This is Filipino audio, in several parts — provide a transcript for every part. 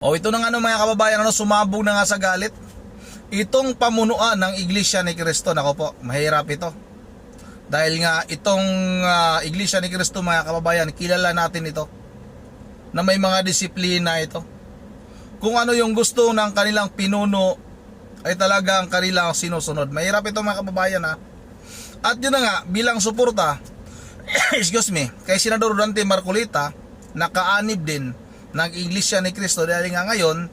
O ito na nga mga kababayan, sumabog na nga sa galit. Itong pamunuan ng Iglesia ni Cristo, nako po, mahirap ito. Dahil nga itong Iglesia ni Cristo mga kababayan, kilala natin ito. Na may mga disiplina ito. Kung ano yung gusto ng kanilang pinuno, ay talagang kanilang sinusunod. Mahirap ito mga kababayan ha. At yun na nga, bilang suporta, excuse me, kay Senador Rodante Marcolita, nakaanib din ng Iglesia ni Cristo dahil nga ngayon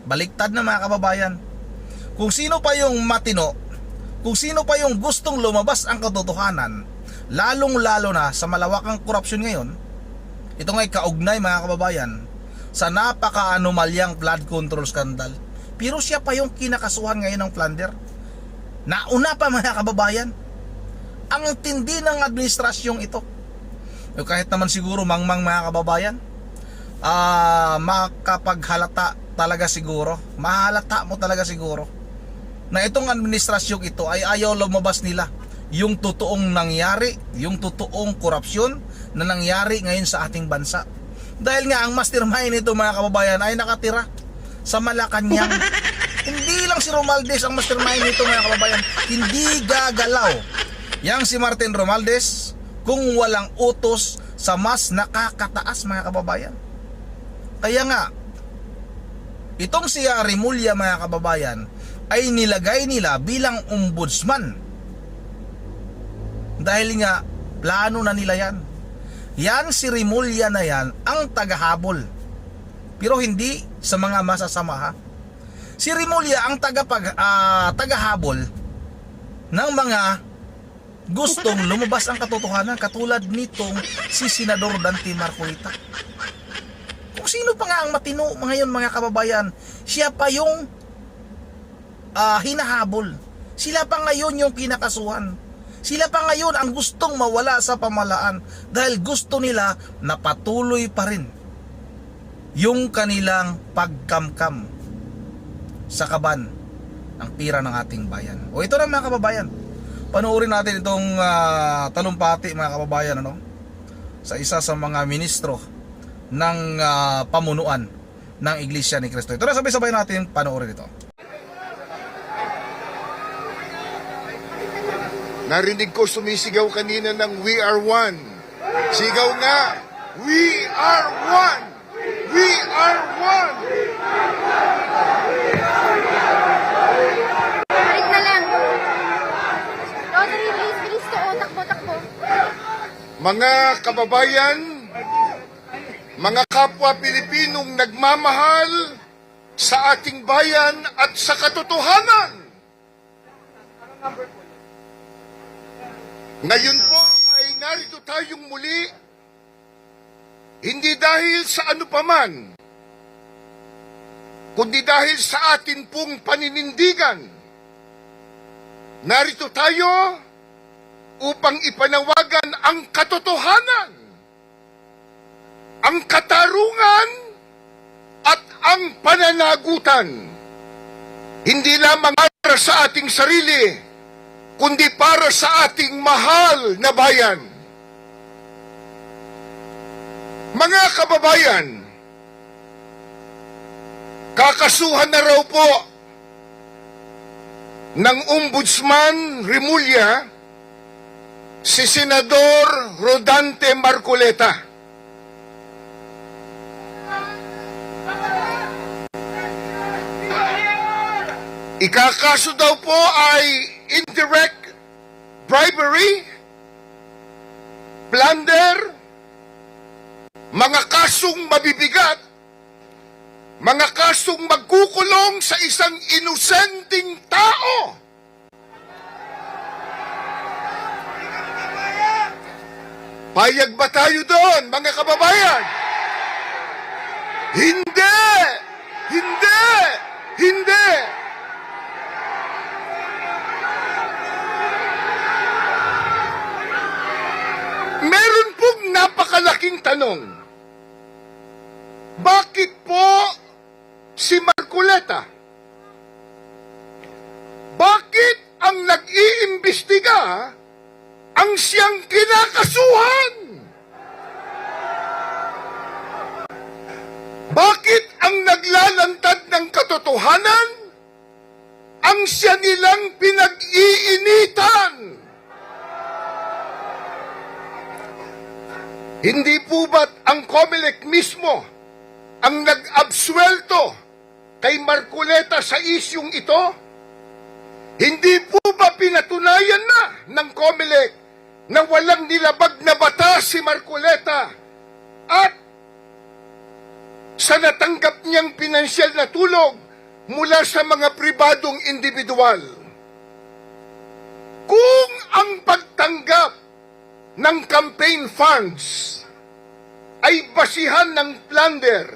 baliktad na mga kababayan. Kung sino pa yung matino, kung sino pa yung gustong lumabas ang katotohanan, lalong lalo na sa malawakang korupsyon ngayon, ito nga'y kaugnay mga kababayan sa napaka-anomalyang flood control scandal. Pero siya pa yung kinakasuhan ngayon ng plunder. Nauna pa mga kababayan, ang tindi ng administrasyong ito. Kahit naman siguro mangmang mga kababayan, makapaghalata talaga siguro, mahalata mo talaga siguro na itong administrasyong ito ay ayaw lumabas nila yung totoong nangyari, yung totoong korupsyon na nangyari ngayon sa ating bansa. Dahil nga ang mastermind nito mga kababayan ay nakatira sa Malacanang. Hindi lang si Romualdez ang mastermind nito mga kababayan, hindi gagalaw yang si Martin Romualdez kung walang utos sa mas nakakataas mga kababayan. Kaya nga, itong si Remulla mga kababayan ay nilagay nila bilang ombudsman. Dahil nga, plano na nila yan. Yan si Remulla na yan ang tagahabol. Pero hindi sa mga masasama ha. Si Remulla ang tagahabol ng mga gustong lumabas ang katotohanan katulad nitong si Senador Dante Marcolita. Kung sino pa nga ang matino ngayon mga kababayan, siya pa yung hinahabol. Sila pa ngayon yung kinakasuhan. Sila pa ngayon ang gustong mawala sa pamahalaan dahil gusto nila na patuloy pa rin yung kanilang pagkamkam sa kaban ng pira ng ating bayan. O ito na mga kababayan, panoorin natin itong talumpati mga kababayan sa isa sa mga ministro ng pamunuan ng Iglesia ni Cristo. Ito na, sabay-sabay natin panoorin ito. Narinig ko sumisigaw kanina ng "We are one". Sigaw nga, "We are one! We are one!" Balik na lang. Rotary, bilis to. Takbo. Mga kababayan, mga kapwa Pilipinong nagmamahal sa ating bayan at sa katotohanan. Ngayon po ay narito tayong muli, hindi dahil sa ano paman, kundi dahil sa atin pong paninindigan. Narito tayo upang ipanawagan ang katotohanan, ang katarungan at ang pananagutan. Hindi lamang para sa ating sarili, kundi para sa ating mahal na bayan. Mga kababayan, kakasuhan na raw po ng Ombudsman Remulla si Senador Rodante Marcolita. Ikakaso daw po ay indirect bribery, plunder, mga kasong mabibigat, mga kasong magkukulong sa isang inosenteng tao. Payag ba tayo doon, mga kababayan? Hindi! Hindi! Hindi! Meron pong napakalaking tanong. Bakit po si Marcolita? Bakit ang nag-iimbestiga ang siyang kinakasuhan? Bakit ang ang naglalantad ng katotohanan, ang siya nilang pinag-iinitan. Hindi po ba't ang COMELEC mismo ang nag-absuelto kay Marcoleta sa isyung ito? Hindi po ba pinatunayan na ng COMELEC na walang nilabag na batas si Marcoleta at sa natanggap niyang pinansyal na tulong mula sa mga pribadong individual? Kung ang pagtanggap ng campaign funds ay basihan ng plunder,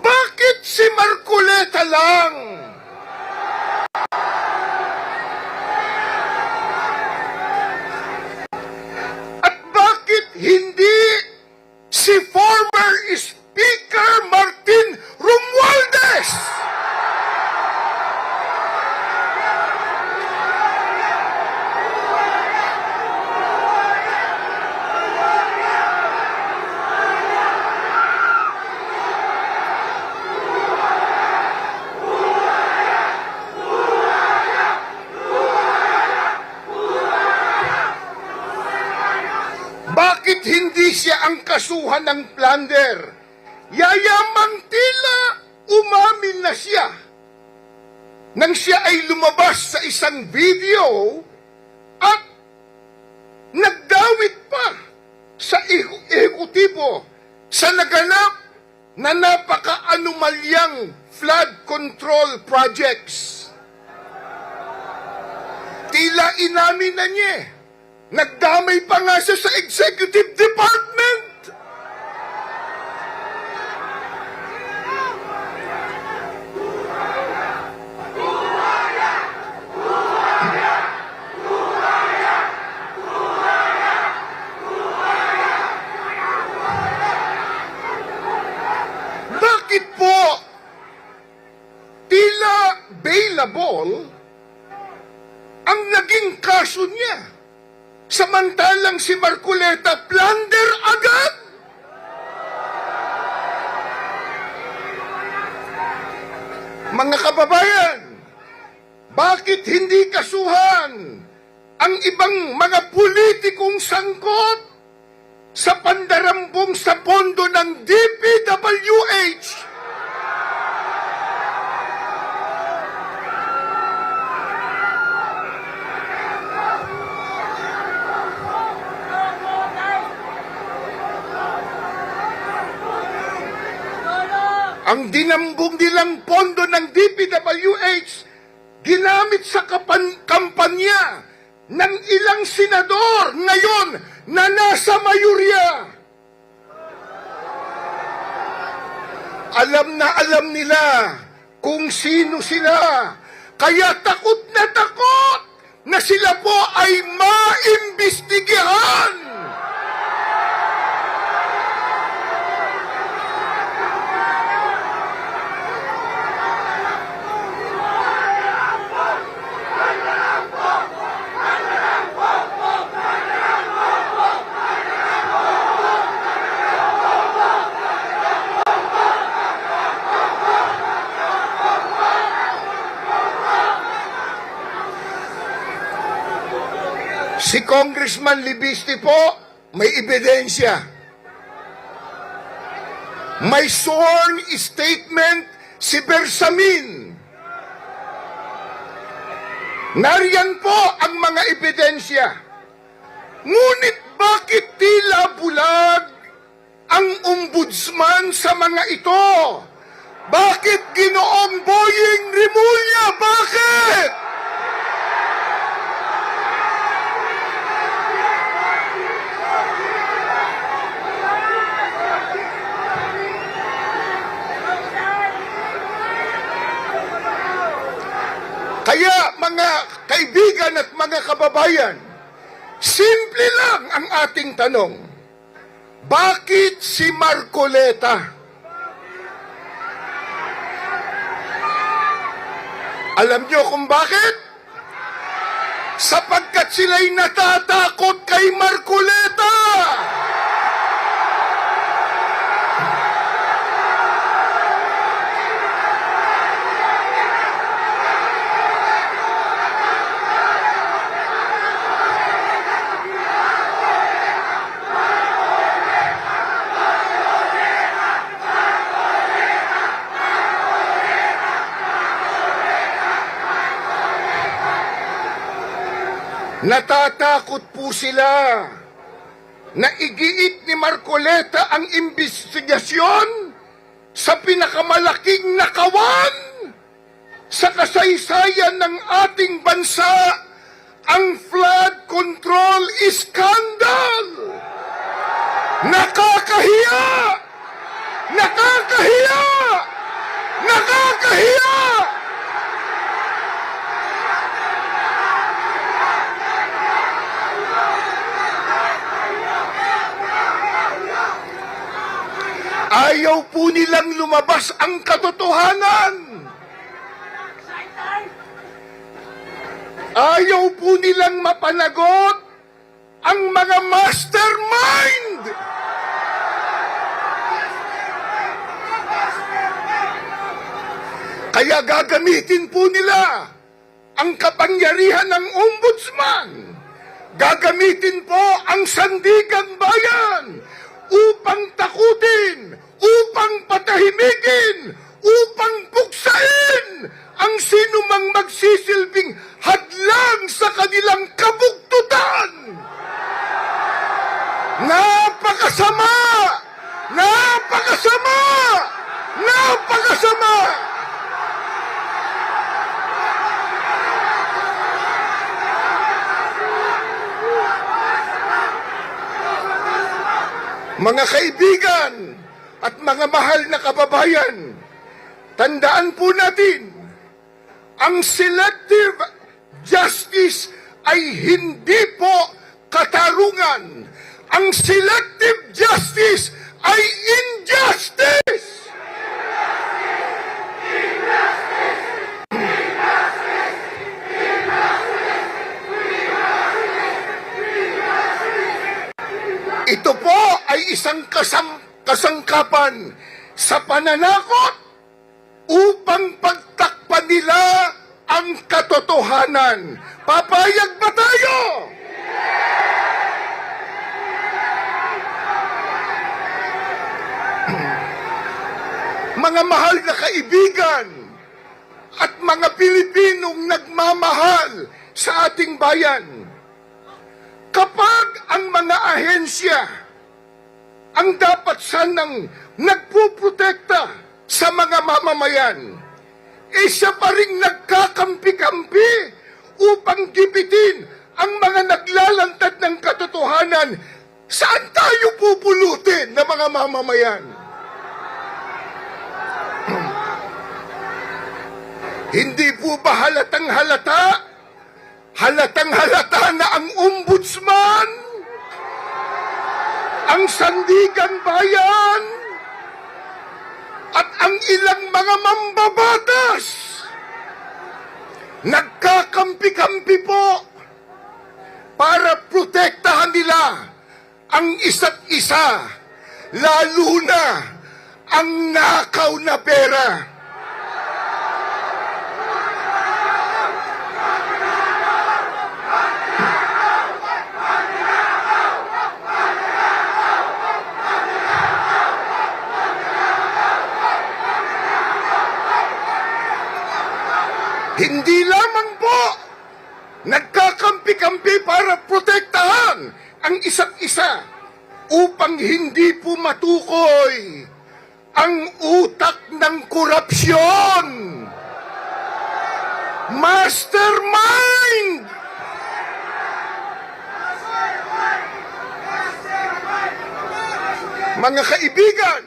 bakit si Marcoleta lang? At bakit hindi si former Speaker Martin Romualdez? Bakit hindi siya ang kasuhan ng plunder? Yayamang tila umamin na siya nang siya ay lumabas sa isang video at nagdawit pa sa ehekutibo sa naganap na napaka-anomalyang flood control projects. Tila inamin na niya. Nagdamay pa nga siya sa executive department. Bakit po tila bailable ang naging kaso niya? Samantalang si Marcoleta plunder agad. Mga kababayan, bakit hindi kasuhan ang ibang mga politikong sangkot sa pandarambong sa pondo ng DPWH? Ang dinambong nilang pondo ng DPWH ginamit sa kampanya ng ilang senador ngayon na nasa mayurya. Alam nila kung sino sila, kaya takot na sila po ay maimbestigahan. Si Congressman Libiste po, may ebidensya. May sworn statement si Bersamin. Nariyan po ang mga ebidensya. Ngunit bakit tila bulag ang ombudsman sa mga ito? Bakit Ginoong Boying Rimulya? Bakit? Kaya mga kaibigan at mga kababayan, simple lang ang ating tanong. Bakit si Marcoleta? Alam niyo kung bakit? Sapagkat sila'y natatakot kay Marcoleta. Natatakot po sila na igiit ni Marcoleta ang investigasyon sa pinakamalaking nakawan sa kasaysayan ng ating bansa, ang flood control scandal. Nakakahiya! Nakakahiya! Nakakahiya! Ayaw po nilang lumabas ang katotohanan. Ayaw po nilang mapanagot ang mga mastermind. Kaya gagamitin po nila ang kapangyarihan ng ombudsman. Gagamitin po ang sandigan bayan upang takutin, upang patahimikin, upang puksain ang sinumang magsisilbing hadlang sa kanilang kabugtutan. Napakasama! Napakasama! Napakasama! Mga kaibigan at mga mahal na kababayan, tandaan po natin, ang selective justice ay hindi po katarungan. Ang selective justice ay injustice! Ito po ay isang kasangkapan sa pananakot upang pagtakpan nila ang katotohanan. Papayag ba tayo? Mga mahal na kaibigan at mga Pilipinong nagmamahal sa ating bayan, kapag ang mga ahensya ang dapat sanang nagpuprotekta sa mga mamamayan, siya pa rin nagkakampi-kampi upang gibitin ang mga naglalantad ng katotohanan. Saan tayo pupulutin na mga mamamayan? Hindi po ba halatang halata? Halatang halata na ang ombudsman, ang sandigan bayan, at ang ilang mga mambabatas nagkakampi-kampi po para protektahan nila ang isa't isa, lalo na ang nakaw na pera. Hindi lamang po nagkakampi-kampi para protektahan ang isa't isa upang hindi po matukoy ang utak ng korupsyon. Mastermind! Mga kaibigan,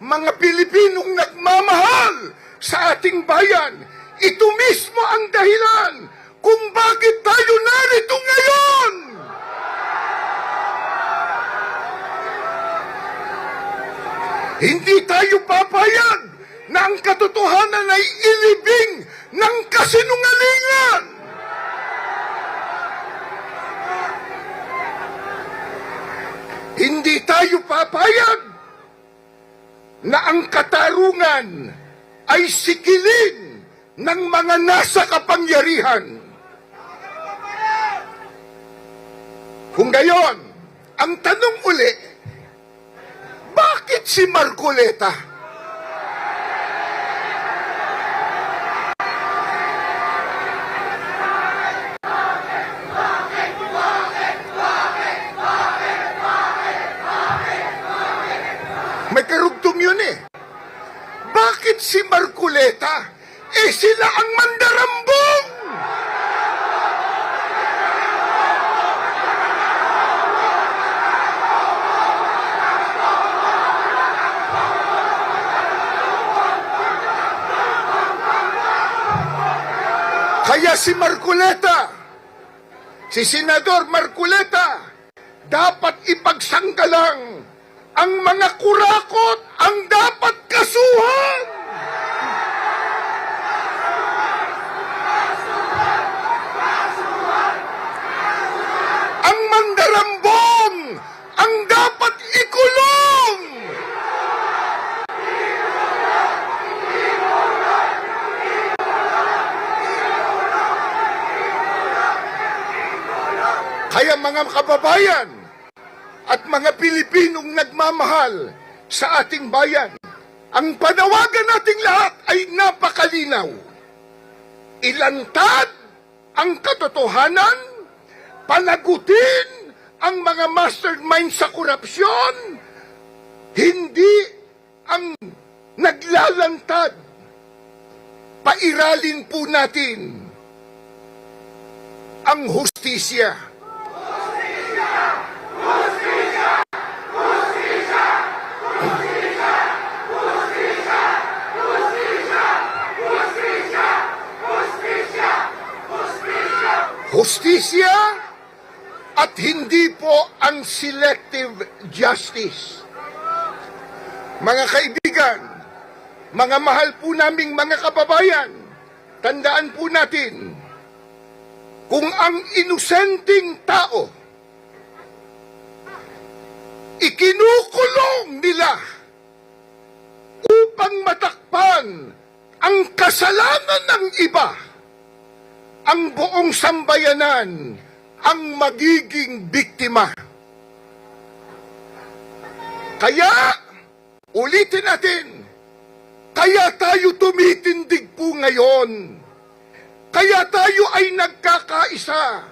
mga Pilipinong nagmamahal sa ating bayan, ito mismo ang dahilan kung bakit tayo narito ngayon. Hindi tayo papayag na ang katotohanan ay ilibing ng kasinungalingan. Hindi tayo papayag na ang katarungan ay sikilin ng mga nasa kapangyarihan. Kung gayon, ang tanong uli, bakit si Marcoleta? si Marcoleta, sila ang mandarambong! Kaya si Marcoleta, si Senador Marcoleta, dapat ipagsanggalang ang mga kurakot ang dapat kasuhan. Ang mandarambong ang dapat ikulong. Kaya mga kababayan at mga Pilipinong nagmamahal sa ating bayan, ang panawagan nating lahat ay napakalinaw. Ilantad ang katotohanan, panagutin ang mga mastermind sa korupsyon, hindi ang naglalantad. Pairalin po natin ang hustisya. Hustisya at hindi po ang selective justice. Mga kaibigan, mga mahal po naming mga kababayan, tandaan po natin, kung ang inosenteng tao ikinukulong nila upang matakpan ang kasalanan ng iba, ang buong sambayanan ang magiging biktima. Kaya, ulitin natin, kaya tayo tumitindig po ngayon. Kaya tayo ay nagkakaisa.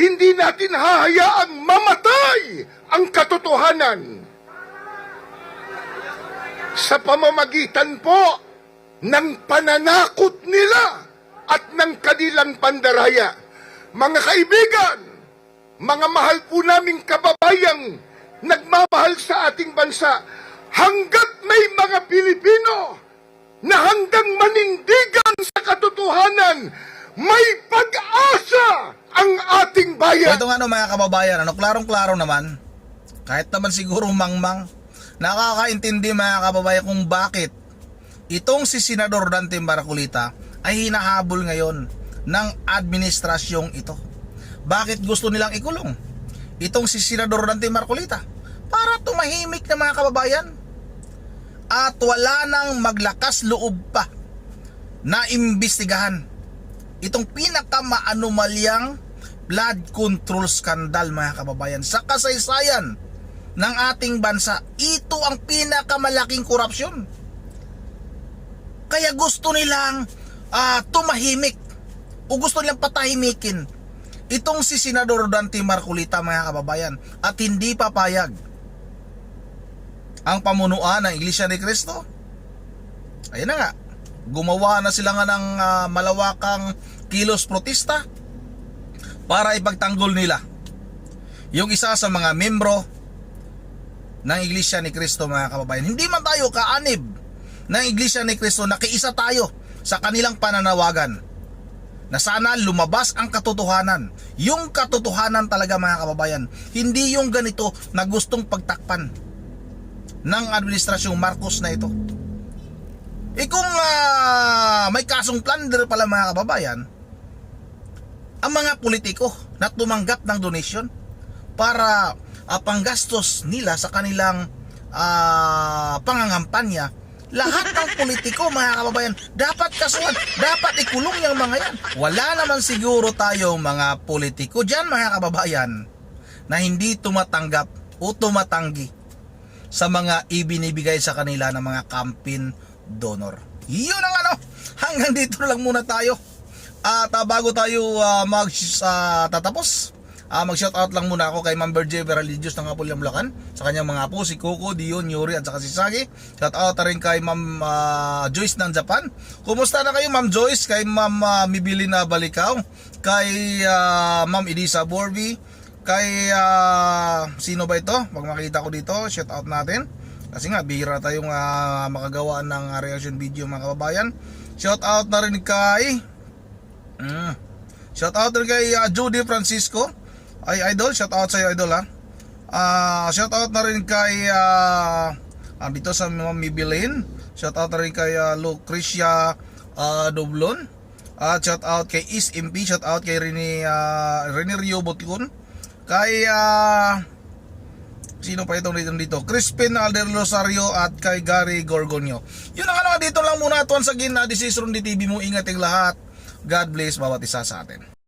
Hindi natin hahayaang mamatay ang katotohanan. Sa pamamagitan po ng pananakot nila at ng kanilang pandaraya. Mga kaibigan, mga mahal po naming kababayang nagmamahal sa ating bansa, hanggat may mga Pilipino na handang manindigan sa katotohanan, may pag-asa ang ating bayan. Ito nga mga kababayan, klarong-klaro naman, kahit naman siguro mangmang, nakakaintindi mga kababayan kung bakit itong si Senador Dante Marcolita ay hinahabol ngayon ng administrasyong ito. Bakit gusto nilang ikulong itong si Senador Dante Marcolita? Para tumahimik na mga kababayan at wala nang maglakas loob pa na imbestigahan itong pinakamaanumalyang blood control scandal mga kababayan sa kasaysayan ng ating bansa. Ito ang pinakamalaking korupsyon. Kaya gusto nilang tumahimik o gusto nilang patahimikin itong si Senador Dante Marcolita mga kababayan, at hindi papayag ang pamunuan ng Iglesia ni Cristo. Ayun na nga, gumawa na sila nga ng malawakang kilos protesta para ipagtanggol nila yung isa sa mga membro ng Iglesia ni Cristo mga kababayan. Hindi man tayo kaanib ng Iglesia ni Cristo, nakiisa tayo sa kanilang pananawagan na sana lumabas ang katotohanan. Yung katotohanan talaga mga kababayan, hindi yung ganito na gustong pagtakpan ng administrasyong Marcos na ito. Kung may kasong plunder pala mga kababayan, ang mga politiko na tumanggap ng donation para panggastos nila sa kanilang pangangampanya, lahat ng politiko mga kababayan dapat kasuhan, dapat ikulong yung mga yan. Wala naman siguro tayong mga politiko dyan mga kababayan na hindi tumatanggap o tumatanggi sa mga ibinibigay sa kanila ng mga campaign donor. Yun ang hanggang dito lang muna tayo. At bago tayo tatapos, Mag-shoutout lang muna ako kay Ma'am Berje Religious ng Apollo Bulacan, sa kanyang mga apo, si Coco, Dion, Yuri at saka si Sagi. Shoutout na rin kay Ma'am Joyce ng Japan. Kumusta na kayo Ma'am Joyce? Kay Ma'am Mibili na Balikaw, kay Ma'am Edisa Borby, kay sino ba ito? Pag makita ko dito, shoutout natin. Kasi nga, bihira tayong makagawa ng reaction video mga kababayan. Shoutout na rin kay shoutout rin kay Judy Francisco. Ay idol, shoutout sa iyo idol ha. Shoutout na rin kay dito sa Ma'am Mibilin. Shoutout na rin kay Lucrecia Doblon. Shoutout kay Is MP, shoutout kay Rene Rio Botkun. Kay sino pa itong dito? Crispin Alder Rosario at kay Gary Gorgonio. Yun ang dito lang muna at once again, this is Ron TV mo. Ingat ang lahat. God bless bawat isa sa atin.